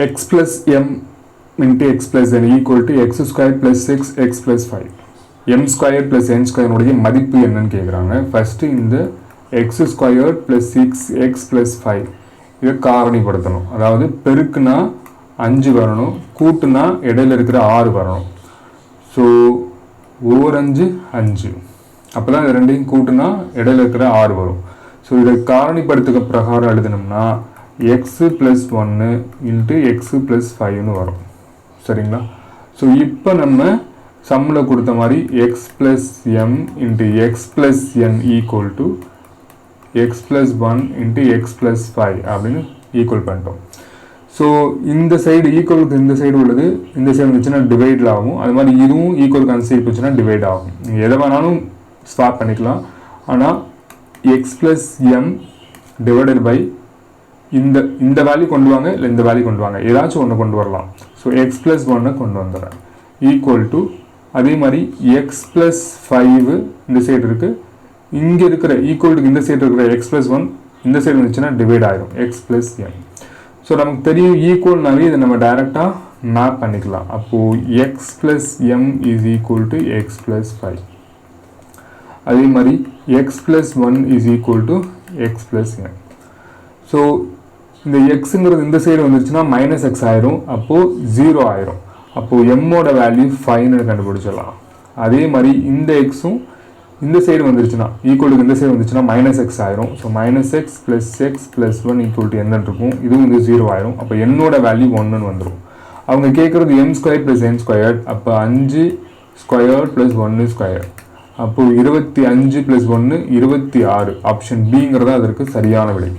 x plus m into x plus n equal to x square plus 6x plus 5. m square plus n square உடைய மதிப்பு என்னன்னு கேக்குறாங்க. First இந்த x square plus 6x plus 5 இத காரணிப்படுத்தணும். அதாவது பெருக்குனா 5 வரணும், கூட்டுனா இடையில இருக்கிற 6 வரணும். சோ ஓர் 5 5. அப்பதான் இந்த ரெண்டையும் கூட்டுனா இடையில இருக்கிற 6 வரும். சோ இத காரணிப்படுத்துக பிரகாரம் எழுதணும்னா x plus 1 into x plus 5 னு வரும். சரிங்களா? சோ இப்போ நம்ம சம்ல கொடுத்த மாதிரி x plus m into x plus n equal to x plus 1 into x plus 5 அப்படின்னு ஈக்குவல் பண்ணிட்டோம். ஸோ இந்த சைடு ஈக்குவலுக்கு இந்த சைடு உள்ளது இந்த சைடு வந்துச்சுன்னா டிவைடில் ஆகும். அது மாதிரி இதுவும் ஈக்குவலுக்கு அந்த சைடு போச்சுன்னா டிவைட் ஆகும். நீங்கள் எதை வேணாலும் ஸ்வாப் பண்ணிக்கலாம். ஆனால் X plus M divided by இந்த வேல்யூ கொண்டு வாங்க, இல்லை இந்த வேல்யூ கொண்டு வாங்க, ஏதாச்சும் ஒன்று கொண்டு வரலாம். ஸோ எக்ஸ் ப்ளஸ் ஒன்னை கொண்டு வந்துடுறேன் ஈக்குவல் டு அதே மாதிரி எக்ஸ் ப்ளஸ் 5 இந்த சைடு இருக்குது, இங்கே இருக்கிற ஈக்குவலுக்கு இந்த சைடு இருக்கிற எக்ஸ் ப்ளஸ் 1 இந்த சைடு வந்துச்சுன்னா டிவைட் ஆகிடும் எக்ஸ் ப்ளஸ் எம். ஸோ நமக்கு தெரியும் ஈக்குவல்னாவே இதை நம்ம டைரெக்டாக மேப் பண்ணிக்கலாம். அப்போது X plus M is equal to X plus 5. அதே மாதிரி X plus 1 is equal to X plus M. So இந்த எக்ஸுங்கிறது இந்த சைடு வந்துருச்சுன்னா மைனஸ் எக்ஸ் ஆயிரும், அப்போது 0 ஆயிரும். அப்போது எம்மோட வேல்யூ 5ன்னு கண்டுபிடிச்சிடலாம். அதே மாதிரி இந்த எக்ஸும் இந்த சைடு வந்துருச்சுன்னா ஈக்குவலுக்கு இந்த சைடு வந்துச்சுன்னா மைனஸ் எக்ஸ் ஆயிரும். So minus X plus X plus 1 equal to என்னன்னு இருக்கும், இதுவும் வந்து 0 ஆயிரும். அப்போ என்னோட வேல்யூ 1ன்னு வந்துடும். அவங்க கேட்குறது M square plus n square, அப்போ 5 ஸ்கொயர் ப்ளஸ் 1 ஸ்கொயர், அப்போது 25 ப்ளஸ் 1 26. ஆப்ஷன் பிங்கிறதா அதற்கு சரியான விடை.